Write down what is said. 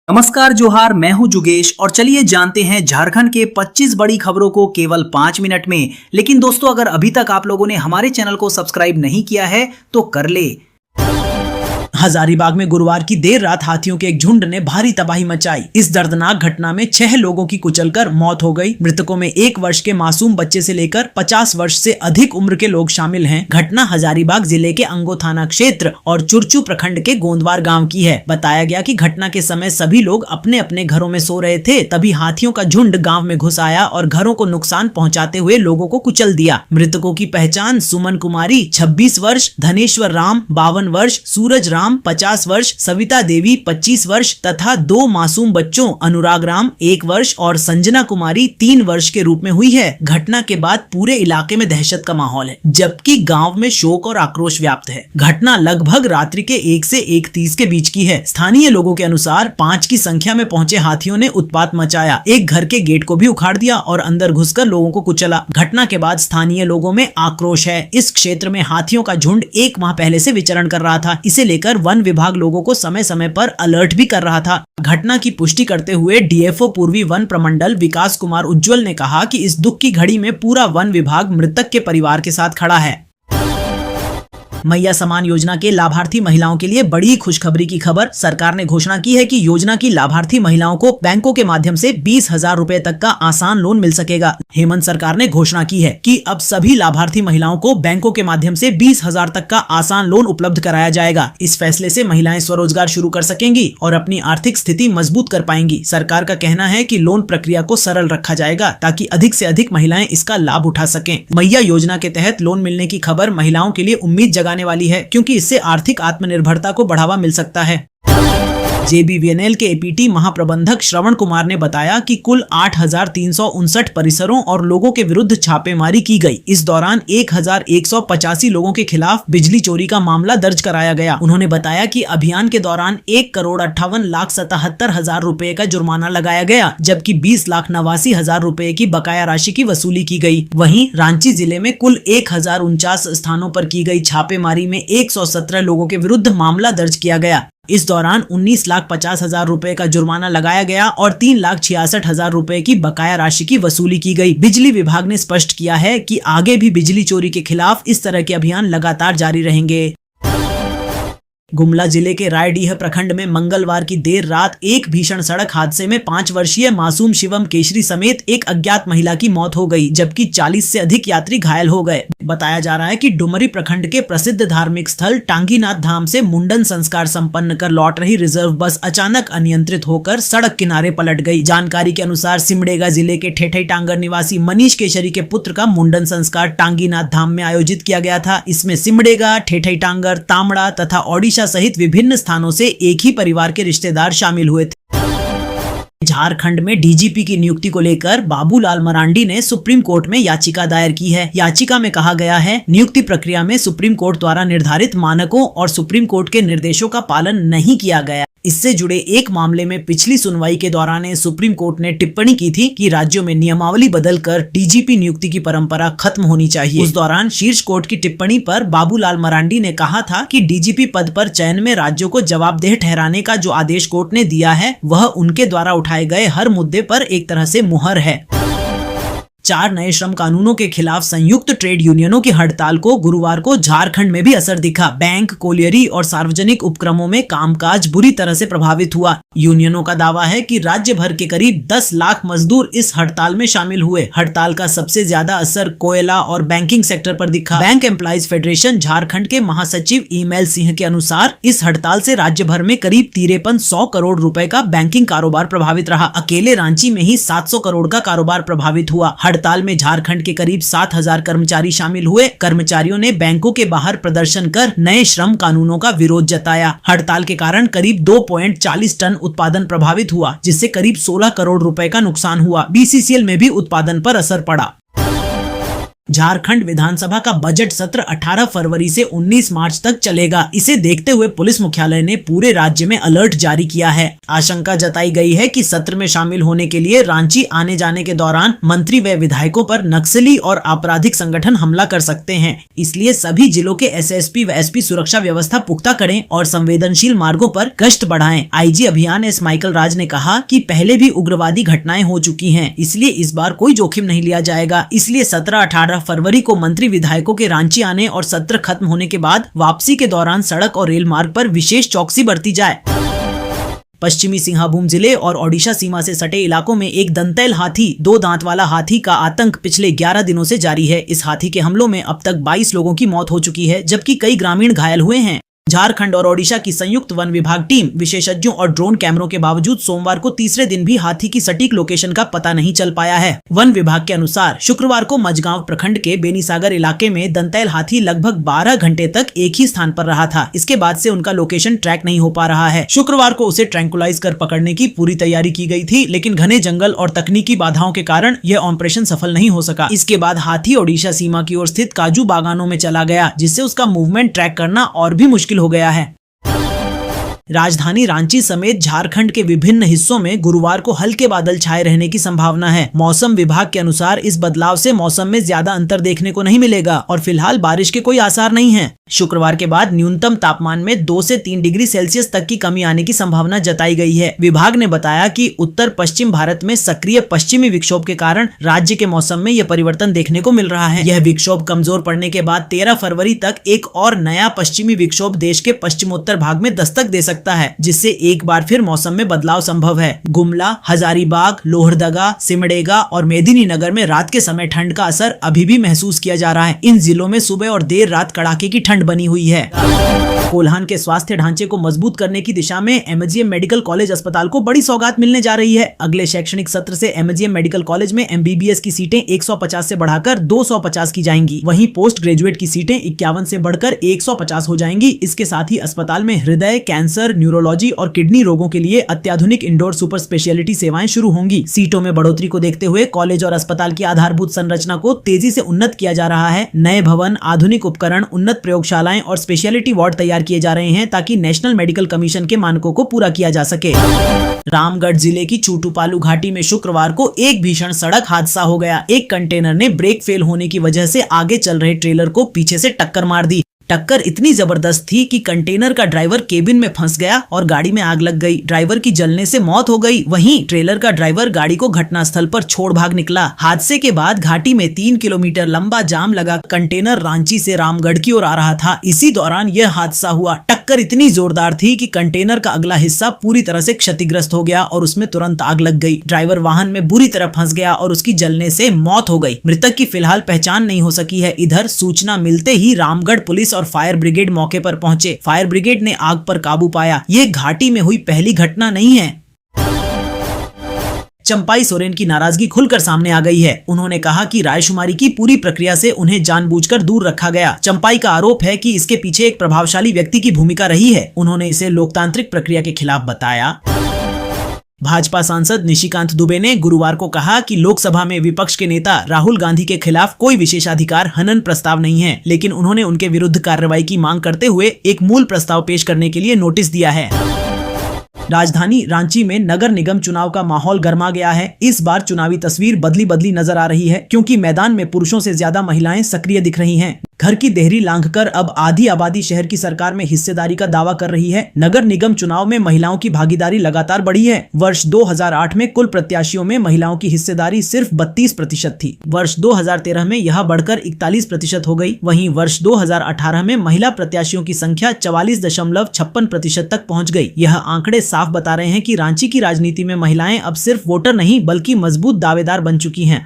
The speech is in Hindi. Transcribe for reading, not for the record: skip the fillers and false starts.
नमस्कार जोहार, मैं हूं जुगेश और चलिए जानते हैं झारखंड के 25 बड़ी खबरों को केवल 5 मिनट में। लेकिन दोस्तों, अगर अभी तक आप लोगों ने हमारे चैनल को सब्सक्राइब नहीं किया है तो कर ले। हजारीबाग में गुरुवार की देर रात हाथियों के एक झुंड ने भारी तबाही मचाई। इस दर्दनाक घटना में 6 लोगों की कुचलकर मौत हो गई। मृतकों में 1 वर्ष के मासूम बच्चे से लेकर 50 वर्ष से अधिक उम्र के लोग शामिल हैं। घटना हजारीबाग जिले के अंगो थाना क्षेत्र और चुरचू प्रखंड के गोंदवार गांव की है। बताया गया कि घटना के समय सभी लोग अपने अपने घरों में सो रहे थे, तभी हाथियों का झुंड गाँव में घुस आया और घरों को नुकसान पहुँचाते हुए लोगों को कुचल दिया। मृतकों की पहचान सुमन कुमारी 26 वर्ष, धनेश्वर राम 52 वर्ष, सूरज राम 50 वर्ष, सविता देवी 25 वर्ष तथा 2 मासूम बच्चों अनुराग राम 1 वर्ष और संजना कुमारी 3 वर्ष के रूप में हुई है। घटना के बाद पूरे इलाके में दहशत का माहौल है, जबकि गांव में शोक और आक्रोश व्याप्त है। घटना लगभग रात्रि के 1 से 1:30 के बीच की है। स्थानीय लोगों के अनुसार 5 की संख्या में पहुंचे हाथियों ने उत्पात मचाया, एक घर के गेट को भी उखाड़ दिया और अंदर घुसकर लोगों को कुचला। घटना के बाद स्थानीय लोगों में आक्रोश है। इस क्षेत्र में हाथियों का झुंड 1 माह पहले से विचरण कर रहा था। इसे लेकर वन विभाग लोगों को समय समय पर अलर्ट भी कर रहा था। घटना की पुष्टि करते हुए डीएफओ पूर्वी वन प्रमंडल विकास कुमार उज्जवल ने कहा कि इस दुख की घड़ी में पूरा वन विभाग मृतक के परिवार के साथ खड़ा है। मैया समान योजना के लाभार्थी महिलाओं के लिए बड़ी खुशखबरी की खबर। सरकार ने घोषणा की है कि योजना की लाभार्थी महिलाओं को बैंकों के माध्यम से 20,000 रुपए तक का आसान लोन मिल सकेगा। हेमंत सरकार ने घोषणा की है कि अब सभी लाभार्थी महिलाओं को बैंकों के माध्यम से 20,000 तक का आसान लोन उपलब्ध कराया जाएगा। इस फैसले से महिलाएं स्वरोजगार शुरू कर सकेंगी और अपनी आर्थिक स्थिति मजबूत कर पाएंगी। सरकार का कहना है कि लोन प्रक्रिया को सरल रखा जाएगा ताकि अधिक से अधिक महिलाएं इसका लाभ उठा सकें। मैया योजना के तहत लोन मिलने की खबर महिलाओं के लिए उम्मीद जगाने वाली है, क्योंकि इससे आर्थिक आत्मनिर्भरता को बढ़ावा मिल सकता है। जेबीवीएनएल के एपीटी महाप्रबंधक श्रवण कुमार ने बताया कि कुल 8,359 परिसरों और लोगों के विरुद्ध छापेमारी की गई। इस दौरान 1,185 लोगों के खिलाफ बिजली चोरी का मामला दर्ज कराया गया। उन्होंने बताया कि अभियान के दौरान 1,58,77,000 रुपए का जुर्माना लगाया गया, जबकि 20,89,000 रुपए की बकाया राशि की वसूली की गई। वहीं रांची जिले में कुल 1,049 स्थानों पर की गई छापेमारी में 117 लोगों के विरुद्ध मामला दर्ज किया गया। इस दौरान 19,50,000 रुपए का जुर्माना लगाया गया और 3,66,000 रुपए की बकाया राशि की वसूली की गई। बिजली विभाग ने स्पष्ट किया है कि आगे भी बिजली चोरी के खिलाफ इस तरह के अभियान लगातार जारी रहेंगे। गुमला जिले के रायडीह प्रखंड में मंगलवार की देर रात एक भीषण सड़क हादसे में 5 वर्षीय मासूम शिवम केशरी समेत एक अज्ञात महिला की मौत हो गई, जबकि 40 से अधिक यात्री घायल हो गए। बताया जा रहा है कि डुमरी प्रखंड के प्रसिद्ध धार्मिक स्थल टांगीनाथ धाम से मुंडन संस्कार संपन्न कर लौट रही रिजर्व बस अचानक अनियंत्रित होकर सड़क किनारे पलट गई। जानकारी के अनुसार सिमडेगा जिले के ठेठई टांगर निवासी मनीष केशरी के पुत्र का मुंडन संस्कार टांगीनाथ धाम में आयोजित किया गया था। इसमें सिमडेगा, ठेठई टांगर, तामड़ा तथा ओडिशा सहित विभिन्न स्थानों से एक ही परिवार के रिश्तेदार शामिल हुए थे। झारखंड में डीजीपी की नियुक्ति को लेकर बाबूलाल मरांडी ने सुप्रीम कोर्ट में याचिका दायर की है। याचिका में कहा गया है, नियुक्ति प्रक्रिया में सुप्रीम कोर्ट द्वारा निर्धारित मानकों और सुप्रीम कोर्ट के निर्देशों का पालन नहीं किया गया। इससे जुड़े एक मामले में पिछली सुनवाई के दौरान सुप्रीम कोर्ट ने टिप्पणी की थी कि राज्यों में नियमावली बदलकर डीजीपी नियुक्ति की परंपरा खत्म होनी चाहिए। उस दौरान शीर्ष कोर्ट की टिप्पणी पर बाबूलाल मरांडी ने कहा था कि डीजीपी पद पर चयन में राज्यों को जवाबदेह ठहराने का जो आदेश कोर्ट ने दिया है, वह उनके द्वारा उठाए गए हर मुद्दे पर एक तरह से मुहर है। 4 नए श्रम कानूनों के खिलाफ संयुक्त ट्रेड यूनियनों की हड़ताल को गुरुवार को झारखंड में भी असर दिखा। बैंक, कोलियरी और सार्वजनिक उपक्रमों में कामकाज बुरी तरह से प्रभावित हुआ। यूनियनों का दावा है कि राज्य भर के करीब 10 लाख मजदूर इस हड़ताल में शामिल हुए। हड़ताल का सबसे ज्यादा असर कोयला और बैंकिंग सेक्टर पर दिखा। बैंक एम्प्लॉइज फेडरेशन झारखंड के महासचिव ईमेल सिंह के अनुसार इस हड़ताल से राज्य भर में करीब 5300 करोड़ रुपए का बैंकिंग कारोबार प्रभावित रहा। अकेले रांची में ही 700 करोड़ का कारोबार प्रभावित हुआ। हड़ताल में झारखंड के करीब 7,000 कर्मचारी शामिल हुए। कर्मचारियों ने बैंकों के बाहर प्रदर्शन कर नए श्रम कानूनों का विरोध जताया। हड़ताल के कारण करीब 2.40 टन उत्पादन प्रभावित हुआ, जिससे करीब 16 करोड़ रुपए का नुकसान हुआ। बीसीसीएल में भी उत्पादन पर असर पड़ा। झारखंड विधानसभा का बजट सत्र 18 फरवरी से 19 मार्च तक चलेगा। इसे देखते हुए पुलिस मुख्यालय ने पूरे राज्य में अलर्ट जारी किया है। आशंका जताई गई है कि सत्र में शामिल होने के लिए रांची आने जाने के दौरान मंत्री व विधायकों पर नक्सली और आपराधिक संगठन हमला कर सकते हैं। इसलिए सभी जिलों के एसएसपी व एसपी सुरक्षा व्यवस्था पुख्ता करें और संवेदनशील मार्गों पर गश्त बढ़ाएं। आईजी अभियान एस माइकल राज ने कहा कि पहले भी उग्रवादी घटनाएं हो चुकी हैं, इसलिए इस बार कोई जोखिम नहीं लिया जाएगा। इसलिए 17-18 फरवरी को मंत्री विधायकों के रांची आने और सत्र खत्म होने के बाद वापसी के दौरान सड़क और रेल मार्ग पर विशेष चौकसी बरती जाए। पश्चिमी सिंहभूम जिले और ओडिशा सीमा से सटे इलाकों में एक दंतैल हाथी, 2 दांत वाला हाथी का आतंक पिछले 11 दिनों से जारी है। इस हाथी के हमलों में अब तक 22 लोगों की मौत हो चुकी है, जबकि कई ग्रामीण घायल हुए हैं। झारखंड और ओडिशा की संयुक्त वन विभाग टीम विशेषज्ञों और ड्रोन कैमरों के बावजूद सोमवार को तीसरे दिन भी हाथी की सटीक लोकेशन का पता नहीं चल पाया है। वन विभाग के अनुसार शुक्रवार को मझगांव प्रखंड के बेनीसागर इलाके में दंतैल हाथी लगभग 12 घंटे तक एक ही स्थान पर रहा था। इसके बाद से उनका लोकेशन ट्रैक नहीं हो पा रहा है। शुक्रवार को उसे ट्रैंकुलाइज कर पकड़ने की पूरी तैयारी की गई थी, लेकिन घने जंगल और तकनीकी बाधाओं के कारण यह ऑपरेशन सफल नहीं हो सका। इसके बाद हाथी ओडिशा सीमा की ओर स्थित काजू बागानों में चला गया, जिससे उसका मूवमेंट ट्रैक करना और भी मुश्किल हो गया है। राजधानी रांची समेत झारखंड के विभिन्न हिस्सों में गुरुवार को हल्के बादल छाए रहने की संभावना है। मौसम विभाग के अनुसार इस बदलाव से मौसम में ज्यादा अंतर देखने को नहीं मिलेगा और फिलहाल बारिश के कोई आसार नहीं है। शुक्रवार के बाद न्यूनतम तापमान में 2 से 3 डिग्री सेल्सियस तक की कमी आने की संभावना जताई गई है। विभाग ने बताया कि उत्तर पश्चिम भारत में सक्रिय पश्चिमी विक्षोभ के कारण राज्य के मौसम में यह परिवर्तन देखने को मिल रहा है। यह विक्षोभ कमजोर पड़ने के बाद 13 फरवरी तक एक और नया पश्चिमी विक्षोभ देश के पश्चिमोत्तर भाग में दस्तक दे सकता है, जिससे एक बार फिर मौसम में बदलाव संभव है। गुमला, हजारीबाग, लोहरदगा, सिमडेगा और मेदिनीनगर में रात के समय ठंड का असर अभी भी महसूस किया जा रहा है। इन जिलों में सुबह और देर रात कड़ाके की ठंड बनी हुई है। कोल्हान के स्वास्थ्य ढांचे को मजबूत करने की दिशा में एमजीएम मेडिकल कॉलेज अस्पताल को बड़ी सौगात मिलने जा रही है। अगले शैक्षणिक सत्र से एमजीएम मेडिकल कॉलेज में एमबीबीएस की सीटें 150 से बढ़ाकर 250 की जाएंगी। वहीं पोस्ट ग्रेजुएट की सीटें 51 से बढ़कर 150 हो जाएंगी। इसके साथ ही अस्पताल में हृदय, कैंसर, न्यूरोलॉजी और किडनी रोगों के लिए अत्याधुनिक इंडोर सुपर स्पेशलिटी सेवाएं शुरू होंगी। सीटों में बढ़ोतरी को देखते हुए कॉलेज और अस्पताल की आधारभूत संरचना को तेजी से उन्नत किया जा रहा है। नए भवन, आधुनिक उपकरण, उन्नत प्रयोगशालाएं और स्पेशलिटी वार्ड तैयार किए जा रहे हैं ताकि नेशनल मेडिकल कमीशन के मानकों को पूरा किया जा सके। रामगढ़ जिले की चूटूपालू घाटी में शुक्रवार को एक भीषण सड़क हादसा हो गया। एक कंटेनर ने ब्रेक फेल होने की वजह से आगे चल रहे ट्रेलर को पीछे से टक्कर मार दी। टक्कर इतनी जबरदस्त थी कि कंटेनर का ड्राइवर केबिन में फंस गया और गाड़ी में आग लग गई। ड्राइवर की जलने से मौत हो गई। वहीं ट्रेलर का ड्राइवर गाड़ी को घटनास्थल पर छोड़ भाग निकला। हादसे के बाद घाटी में 3 किलोमीटर लंबा जाम लगा। कंटेनर रांची से रामगढ़ की ओर आ रहा था। इसी दौरान यह हादसा हुआ। टक्कर इतनी जोरदार थी कि कंटेनर का अगला हिस्सा पूरी तरह से क्षतिग्रस्त हो गया और उसमें तुरंत आग लग गई। ड्राइवर वाहन में बुरी तरह फंस गया और उसकी जलने से मौत हो गई। मृतक की फिलहाल पहचान नहीं हो सकी है। इधर सूचना मिलते ही रामगढ़ पुलिस और फायर ब्रिगेड मौके पर पहुंचे। फायर ब्रिगेड ने आग पर काबू पाया। ये घाटी में हुई पहली घटना नहीं है। चंपाई सोरेन की नाराजगी खुलकर सामने आ गई है। उन्होंने कहा कि रायशुमारी की पूरी प्रक्रिया से उन्हें जानबूझकर दूर रखा गया। चंपाई का आरोप है कि इसके पीछे एक प्रभावशाली व्यक्ति की भूमिका रही है। उन्होंने इसे लोकतांत्रिक प्रक्रिया के खिलाफ बताया। भाजपा सांसद निशिकांत दुबे ने गुरुवार को कहा कि लोकसभा में विपक्ष के नेता राहुल गांधी के खिलाफ कोई विशेषाधिकार हनन प्रस्ताव नहीं है, लेकिन उन्होंने उनके विरुद्ध कार्रवाई की मांग करते हुए एक मूल प्रस्ताव पेश करने के लिए नोटिस दिया है। राजधानी रांची में नगर निगम चुनाव का माहौल गर्मा गया है। इस बार चुनावी तस्वीर बदली नजर आ रही है, क्योंकि मैदान में पुरुषों से ज्यादा महिलाएं सक्रिय दिख रही हैं। घर की देहरी लांघकर अब आधी आबादी शहर की सरकार में हिस्सेदारी का दावा कर रही है। नगर निगम चुनाव में महिलाओं की भागीदारी लगातार बढ़ी है। वर्ष 2008 में कुल प्रत्याशियों में महिलाओं की हिस्सेदारी सिर्फ 32% थी। वर्ष 2013 में यह बढ़कर 41% हो गई। वहीं वर्ष 2018 में महिला प्रत्याशियों की संख्या 44.56% तक पहुंच गई। यह आंकड़े साफ बता रहे हैं कि रांची की राजनीति में महिलाएं अब सिर्फ वोटर नहीं बल्कि मजबूत दावेदार बन चुकी हैं।